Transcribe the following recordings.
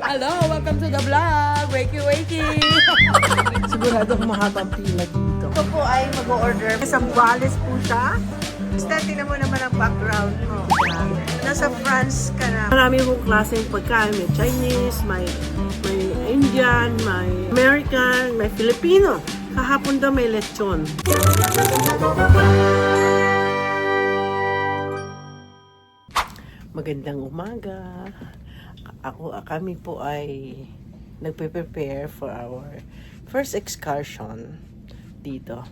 Hello, welcome to the vlog. Wakey, wakey. Sigurado kung mahabang pila dito. Ito po ay mag-order. Sa Wallis po siya. Basta tingnan mo naman ang background mo. Nasa France ka na. Marami pong klaseng pagkain. May Chinese, may Indian, may American, may Filipino. Kahapon daw may lechon. Magandang umaga. Kami po ay nagpe-prepare for our first excursion dito.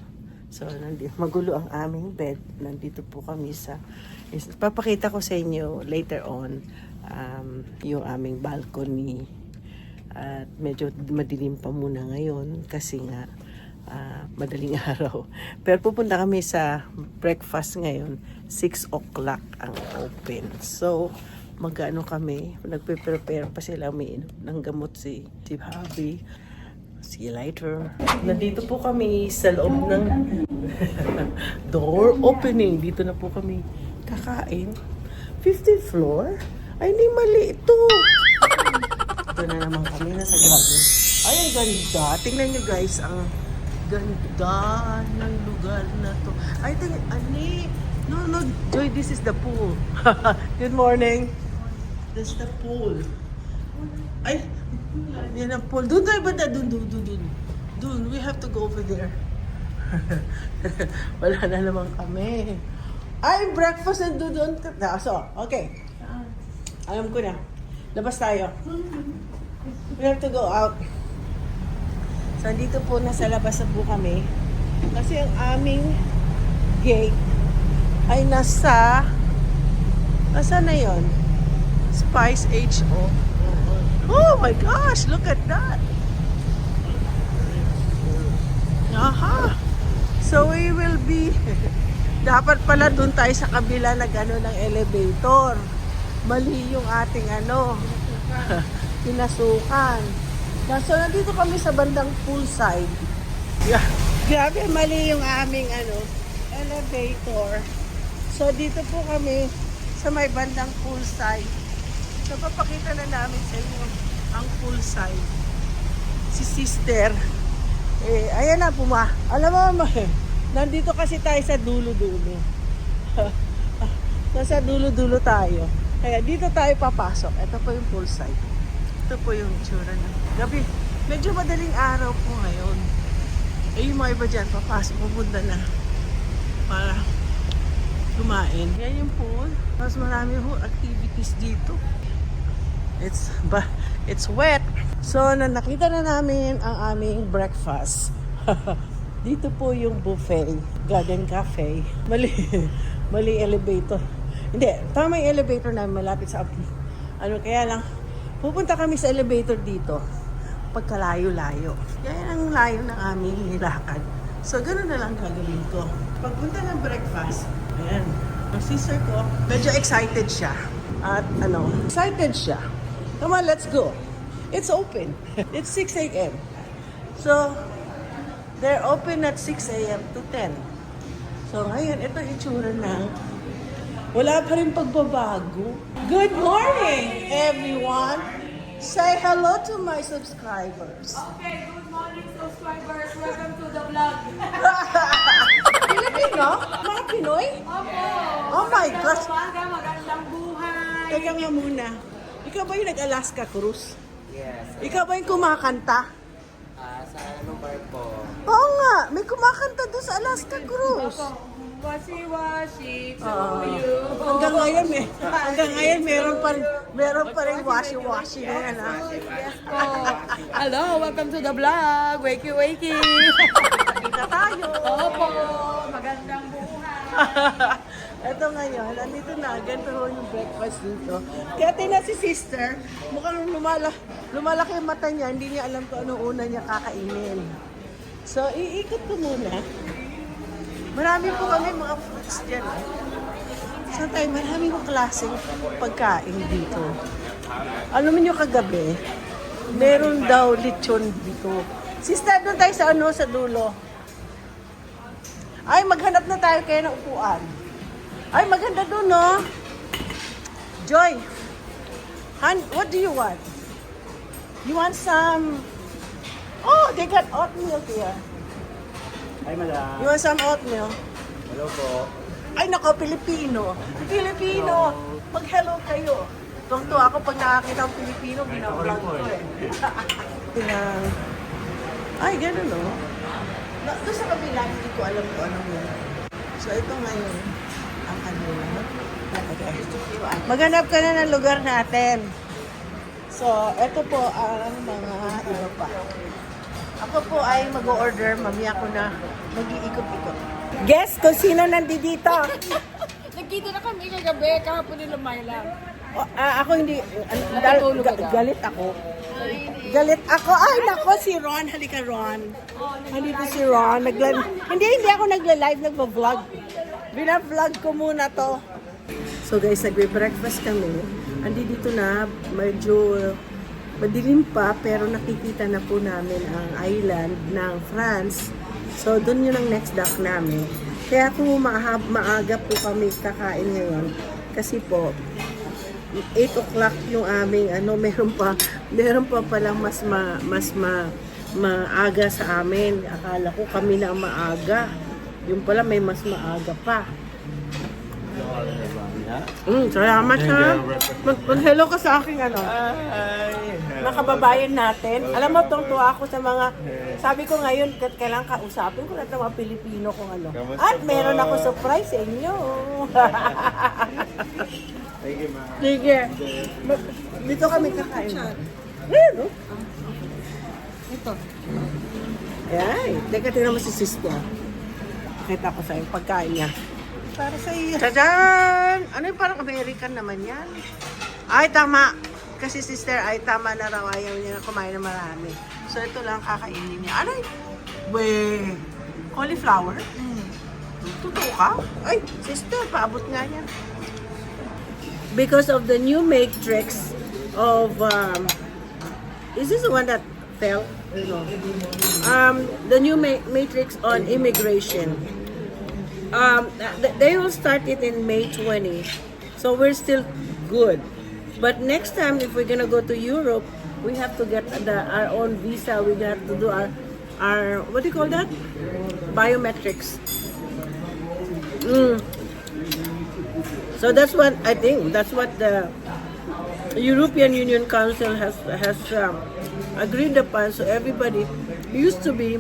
So, magulo ang aming bed. Nandito po kami sa... Papakita ko sa inyo later on yung aming balcony. At medyo madilim pa muna ngayon kasi nga madaling araw. Pero pupunta kami sa breakfast ngayon. 6 o'clock ang open. So, mag-ano kami, nagpe-prepare pa sila, may ng gamot si Habi. See you later. Nandito po kami sa loob ng door opening. Dito na po kami kakain. 15th floor? Ay, hindi mali ito. Ito na naman kami, nasa garden. Ay, ang ganda. Tingnan nyo guys, ang ganda ng lugar na to. Ay, ani. No, Joy, this is the pool. Good morning. This is the pool. Ay, yan ang pool. Doon tayo ba na? Doon. We have to go over there. Wala na naman kami. Ay, breakfast na doon. So, okay. Alam ko na. Labas tayo. We have to go out. So, dito po, nasa labas na po kami. Kasi ang aming gate ay nasa na yon? Spice HO. Oh my gosh, look at that. Aha. So we will be dapat pala dun tayo sa kabila ng elevator. Mali yung ating pinasukan. So nandito kami sa bandang poolside. Yeah. Grabe, mali yung aming elevator. So dito po kami sa may bandang poolside. So papakita na namin sa inyo ang poolside. Si sister, ayan na alam mo, nandito kasi tayo sa dulo-dulo. Nasa dulo-dulo tayo. Kaya dito tayo papasok. Ito po yung poolside. Ito po yung itsura na. Gabi, medyo madaling araw po ngayon. Yung mga iba dyan, papasok, pupunta na para kumain. Yan yung pool. Mas marami activities dito. It's wet. So, nakita na namin ang aming breakfast. Dito po yung buffet, garden cafe. Mali elevator. Hindi, tama yung elevator namin malapit sa kaya lang pupunta kami sa elevator dito pagkalayo-layo. Yan ang layo ng aming nilakad. So, ganoon na lang gagawin ko. Pagpunta ng breakfast, ayan, ang sister ko, medyo excited siya. At excited siya. Come on, let's go. It's open. It's 6 a.m. So, they're open at 6 a.m. to 10. So, ngayon, ito yung itsura ng wala pa rin pagbabago. Good morning, everyone. Say hello to my subscribers. Okay, good morning subscribers. Welcome to the vlog. Filipino? Mga Pinoy? Opo. Oh my gosh. Magandang buhay. Teka nga muna. Ikaw ba yung nag-Alaska Cruise? Yes. Ikaw ba yung kumakanta? Sa anong bar po? Oo nga, may kumakanta doon sa Alaska Cruise. Washi-washi to you. Hanggang ngayon meron pa rin washi-washi na yan. Yes po. Hello, welcome to the vlog. Wakey, wakey. Kita tayo. Opo, magandang buhay. Ito ngayon, nandito na, ganito yung breakfast dito. Kaya tingnan si sister, mukhang lumalaki yung mata niya, hindi niya alam kung anong una niya kakainin. So, iikot ko muna. Marami po kami mga fruits dyan. So, marami po klaseng pagkain dito. Alam niyo kagabi, meron daw lechon dito. Sister, doon tayo sa dulo. Ay, maghanap na tayo kayo ng upuan. Ay, maganda doon, no? Joy, what do you want? You want some? Oh, they got oatmeal here. Hi, madam. You want some oatmeal? Hello po. Ay, nako, Pilipino. Pilipino. Mag-hello kayo. Tungto ako pag nakakita ng Pilipino, binablog ko eh. Ay, ganun o. Doon sa kabila, hindi ko alam kung anong yun. So, ito ngayon, ang kanila. Okay. Maghanap ka na ng lugar natin. So, ito po ang mga iba pa. Ako po ay mag-order. Mamaya ko na mag-iikot-ikot. Guess kung sino nandito. Nagkita na kami kagabi, kahapon nila Myla. Ako hindi. Natutulog ka daw? Galit ako. Galit ako. Ay, nako, si Ron. Halika, Ron. Halika si Ron. Hindi ako nagla-live, nagva-vlog. Bina-vlog ko muna to. So guys, nagbe-breakfast kami. Andi dito na, medyo madilim pa, pero nakikita na po namin ang island ng France. So, doon yun ang next dock namin. Kaya kung maaga po kami kakain ngayon, kasi po, 8 o'clock yung aming, meron pa palang mas maaga sa amin. Akala ko kami na ang maaga. Yung pala may mas maaga pa. Salamat ha. Mag-hello ka sa aking mga kababayan natin. Alam mo, tuwa ako sa mga, sabi ko ngayon, kailangan kausapin ko lahat ng mga Pilipino kung ano. At meron ako surprise sa inyo. Thank you, ma'am. Sige. Dito kami kakain. Ayan, no? Ito. Ay, teka, tingnan mo si sister. Kita ko sa'yo, pagkain niya. Para sa iyo. Tadaan! Ano yung parang American naman yan? Ay, tama. Kasi sister, ay tama na raw. Ayaw niya na kumain na marami. So, ito lang kakainin niya. Ano yun? Weh, cauliflower? Totoo ka? Ay, sister, paabot nga yan. Because of the new matrix of, is this the one that fell? No. The new matrix on immigration. They will start it in May 20. So we're still good. But next time, if we're gonna go to Europe, we have to get our own visa. We have to do our what do you call that? Biometrics. So that's what I think. That's what the European Union Council has agreed upon. So everybody used to be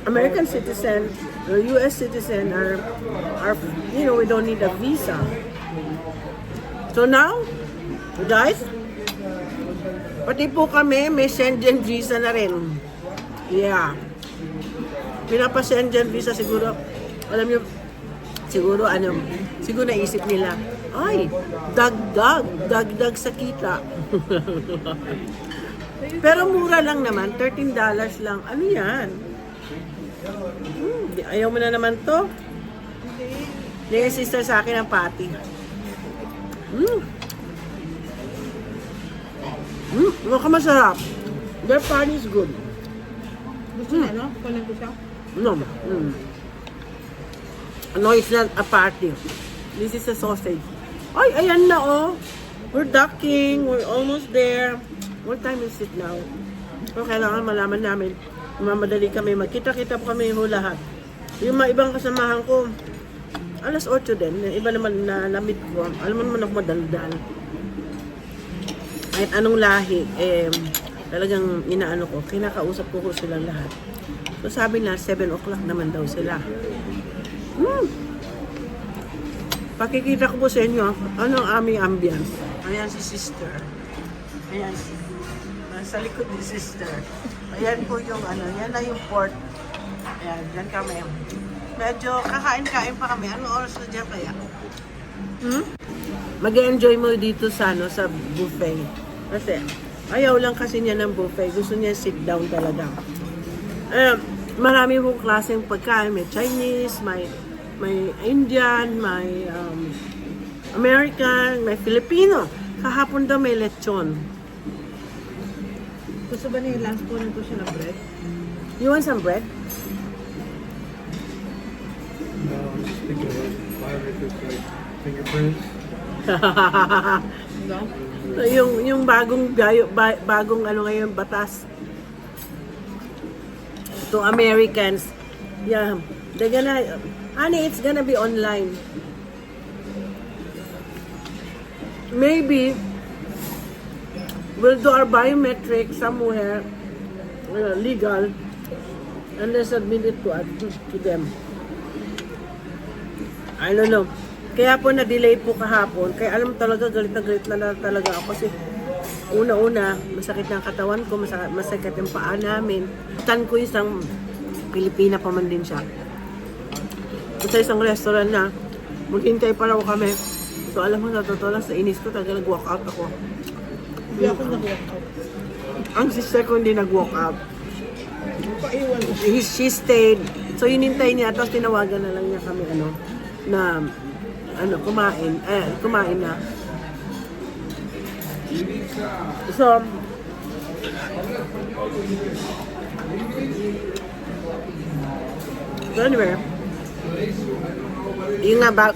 American citizen or U.S. citizen are we don't need a visa. So now, guys, pati po kami may Schengen visa na rin. Yeah. Pinapa-Schengen visa siguro. Alam niyo, siguro naisip nila, ay, dagdag sa kita. Pero mura lang naman, $13 lang. Ano yan? Ayaw mo na naman to? Hindi yung sister sa akin ang patty. Mukhang masarap. Their patty is good. Gusto na, no? Kunin ko siya. No. No, it's not a patty. This is a sausage. Ay, ayan na oh. We're docking. We're almost there. What time is it now? So, kailangan malaman namin. Mamadali kami. Magkita-kita po kami yung lahat. Yung mga ibang kasamahan ko, alas 8 din. Yung iba naman na lamit ko. Alam mo naman ako madaldal. Kahit anong lahi, talagang inaano ko. Kinakausap ko silang lahat. So sabi na, 7 o'clock naman daw sila. Pakikita ko po sa inyo, ano ang aming ambience. Ayan si sister. Ayan si nasa likod ni sister. Ayan po yung yan na yung port. Ayan, dyan kami. Medyo kakain-kain pa kami. Anong oras na dyan kaya? Mag-enjoy mo dito sa sa buffet. Kasi ayaw lang kasi niya ng buffet. Gusto niya sit down talaga. Marami pong klaseng pagkain. May Chinese, may Indian, may American, may Filipino. Kahapon daw may lechon. Gusto ba niya last po nito siya ng bread? You want some bread? No, I'm just thinking about fingerprints. No? Yung bagong ano ngayon batas to Americans. Yeah, they're gonna, honey, it's gonna be online. Maybe we'll do our biometric somewhere legal and then submit it to them. I don't know. Kaya po na-delay po kahapon. Kaya alam talaga, galit na talaga ako kasi una-una, masakit na ang katawan ko, masakit yung paa namin. Tan ko isang Pilipina pa man din siya. Sa isang restaurant na, maghintay pa raw kami. So alam mo, sa totoo lang, sa inis ko, talaga nag-walk out ako. Hindi ako nag-walk out. Ang sister ko hindi nag-walk out. She stayed. So hinintay niya, tapos tinawagan na lang niya kami, kumain na. So, anyway, yun nga ba,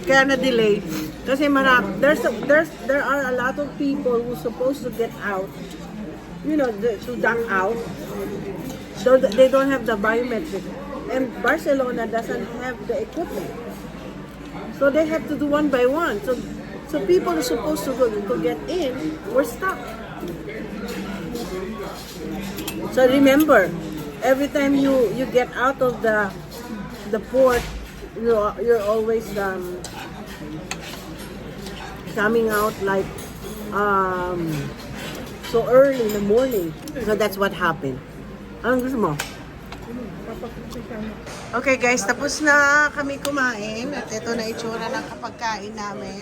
kaya na-delay. Kasi there are a lot of people who's supposed to get out, to duck out. So they don't have the biometric. And Barcelona doesn't have the equipment. So they have to do one by one. So people are supposed to get in, we're stuck. So remember, every time you get out of the port, you're always coming out like so early in the morning. So that's what happened. Anong gusto mo? Okay guys, tapos na kami kumain at ito na itsura ng kapagkain namin.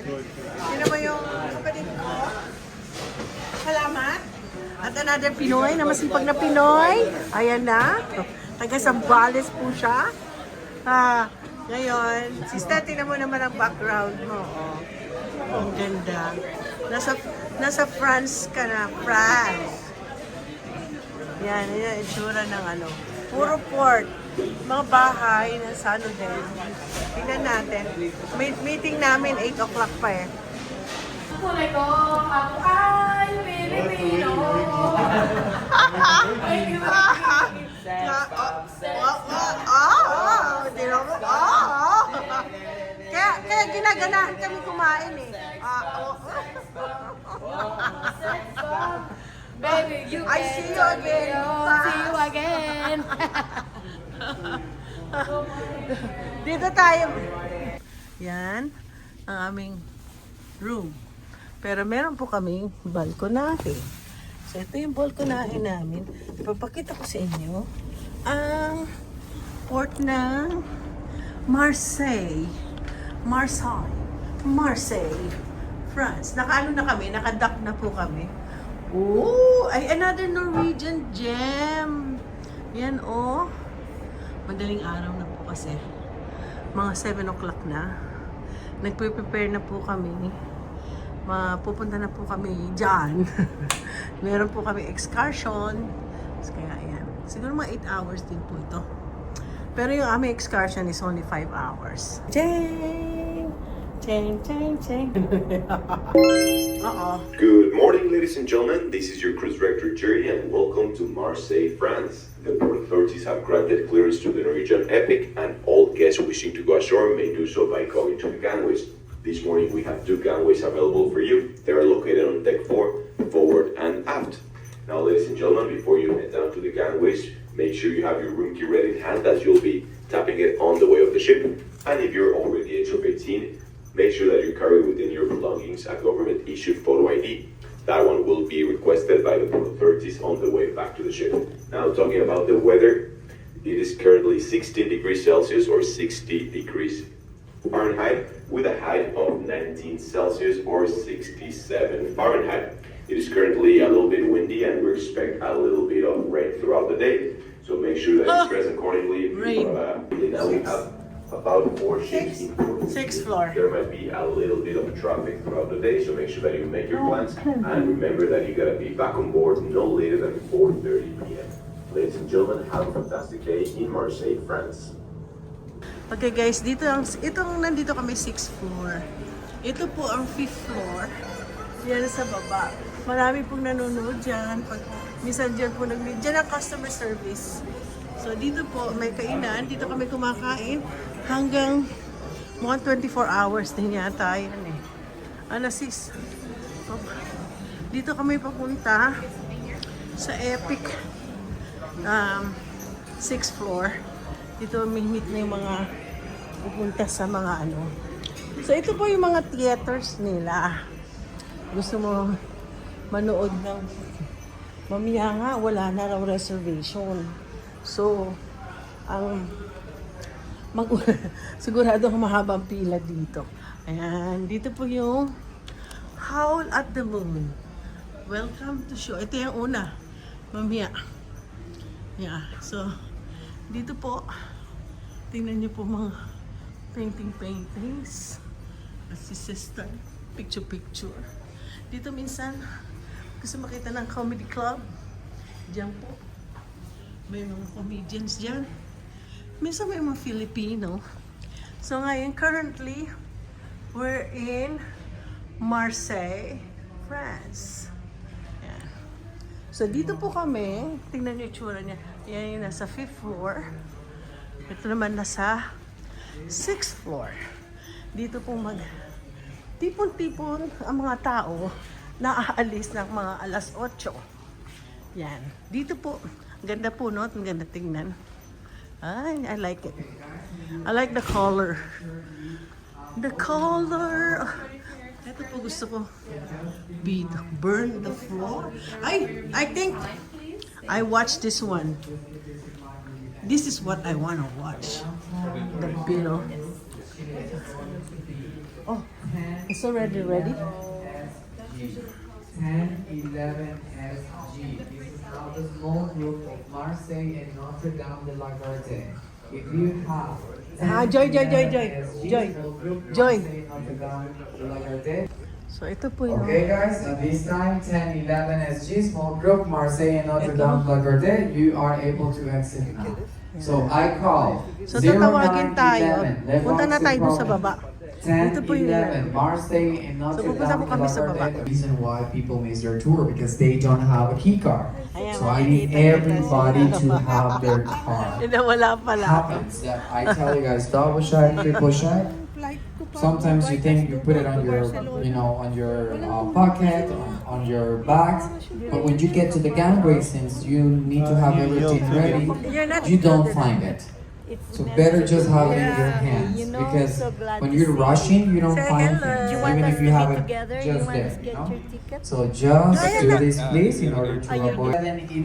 Sino ba yung kapatid ko? Salamat. At another Pinoy, na masipag na Pinoy. Ayan na. Taga Zambales po siya. Ngayon, sister, tingnan mo naman ang background mo. Oh. Ang ganda. Nasa France ka na. France. Yan yung itsura ng puro port. Mga bahay na sa din. Tingnan natin. Meeting namin 8 o'clock pa eh. Kulay ko, ako ay Pilipino. Kaya ginaganahan kami kumain eh. Baby, you I see you again. See you again. Dito tayo. Yan ang aming room. Pero meron po kaming balkonahe. So ito yung balkonahe namin. Ipapakita ko sa inyo ang port ng Marseille, France. Nakaano na kami, nakadock na po kami. Oh, ay another Norwegian gem. Yan oh. Madaling araw na po kasi. Mga 7 o'clock na. Nagpe-prepare na po kami. Pupunta na po kami dyan. Meron po kami excursion. So, kaya ayan. Siguro mga 8 hours din po ito. Pero yung aming excursion is only 5 hours. Ching! Ching, ching, ching. Good morning, ladies and gentlemen. This is your cruise director, Jerry, and welcome to Marseille, France. The port authorities have granted clearance to the Norwegian Epic, and all guests wishing to go ashore may do so by going to the gangways. This morning, we have 2 gangways available for you. They are located on deck 4, forward and aft. Now, ladies and gentlemen, before you head down to the gangways, make sure you have your room key ready in hand, as you'll be tapping it on the way of the ship. And if you're over the age of 18, make sure that you carry within your belongings a government-issued photo ID. That one will be requested by the port authorities on the way back to the ship. Now, talking about the weather, it is currently 16 degrees Celsius or 60 degrees Fahrenheit with a height of 19 Celsius or 67 Fahrenheit. It is currently a little bit windy and we expect a little bit of rain throughout the day. So make sure that you dress accordingly. Rain. Now we have about 4 ships in port. 6th floor. There might be a little bit of traffic throughout the day, so make sure that you make your plans. And remember that you gotta be back on board no later than 4:30 p.m. Ladies and gentlemen, have a fantastic day in Marseille, France. Okay guys, nandito kami 6th floor. Ito po ang 5th floor. Yan sa baba. Marami pong nanonood dyan. Minsan dyan po dyan ang customer service. So dito po may kainan. Dito kami kumakain hanggang mga 24 hours din yata. Yan eh. Ano sis? Dito kami papunta sa Epic 6th floor. Dito meet na yung mga pupunta sa mga ano. So ito po yung mga theaters nila. Gusto mo manood ng mamaya nga, wala na raw reservation. So, sigurado mahabang pila dito. Ayan, dito po yung Howl at the Moon. Welcome to show. Ito yung una. Mamaya. Yeah, so, dito po, tingnan niyo po mga paintings. At si sister, picture. Dito minsan, gusto makita ng comedy club. Diyan po. May mga comedians dyan. Minsan may mga Filipino. So ngayon, currently, we're in Marseille, France. Yan. So dito po kami, tingnan niyo yung tsura niya. Yan yung nasa 5th floor. Ito naman nasa 6th floor. Dito po tipon-tipon ang mga tao na aalis ng mga alas 8. Yan. Dito po, ganda po, no? Ang ganda tingnan. Ay, I like it. I like the color. The color. Ito po gusto ko. Burn the floor. I think I watched this one. This is what I want to watch. The pillow. Oh, it's already ready. 1011 SG. This is now the small group of Marseille and Notre Dame de la Garde. If you have Joy. small group, Joy. Marseille, Notre Dame de la Garde. So ito po yung... Okay guys, at this time 1011 SG, small group Marseille and Notre Dame de la Garde, you are able to exit now. So I call So tatawagin tayo. 0911. Punta na tayo dun sa baba. Dito po yung... 1011 Marseille and Notre So, pupunta Dame po de kami la sa baba. Garde. The reason why people miss their tour because they don't have a key card. Ayan, So I need makikita everybody kita to sa have their card. Hindi, wala pala. Happens that I tell you guys double check, triple check. Sometimes you think you put it on your, on your pocket, on your bag, but when you get to the gangway, since you need to have everything ready, you don't find it. So better just have it in your hands because when you're rushing, you don't find things, even if you have it just there. So just do this, please, in order to avoid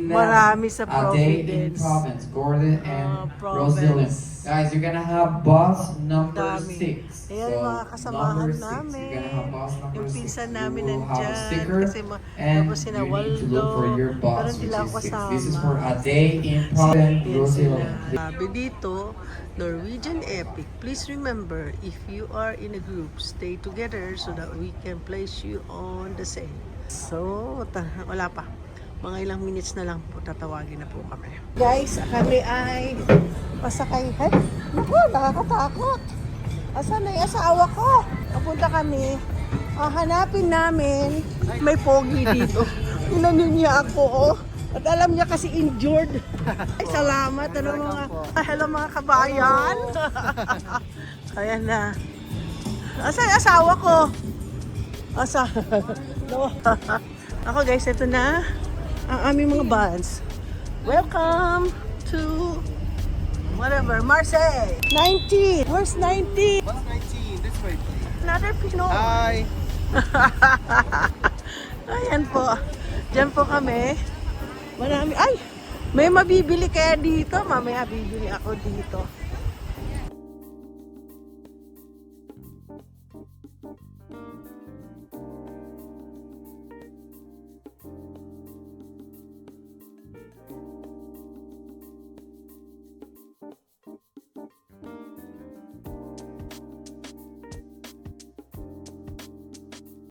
Marami sa a day in Providence. Province, Gordon and Province. Roseland. Guys, you're gonna have bus number Dami. 6. Ayan yung mga kasamahan number 6, namin. you're gonna have bus number Yung 6. pinsan You namin will have a nandyan. sticker Kasi and tapos sina you need to look for Waldo. your Pero bus, hindi which lang is ako 6. This is kasama. for a day in Province, Din Roseland. sila. Sabi dito, Norwegian Epic. Please remember, if you are in a group, stay together so that we can place you on the same. So, wala pa. Mga ilang minutes na lang po, tatawagin na po kami. Guys, kami ay pasakay. Ay, naku, nakakatakot. Asan na yung asawa ko? Papunta kami. Hanapin namin. May pogi dito. Inanin niya ako, oh. At alam niya kasi injured. Ay, salamat. Hello mga kabayan. Ayan na. Asan yung asawa ko? Ako guys, ito na ang aming mga bands. Welcome to whatever, Marseille. 19. Where's 19? What's 19? This way, please. Another Pinoy. Hi! Ayan po. Diyan po kami. Marami. Ay! May mabibili kaya dito. Mamaya bibili ako dito.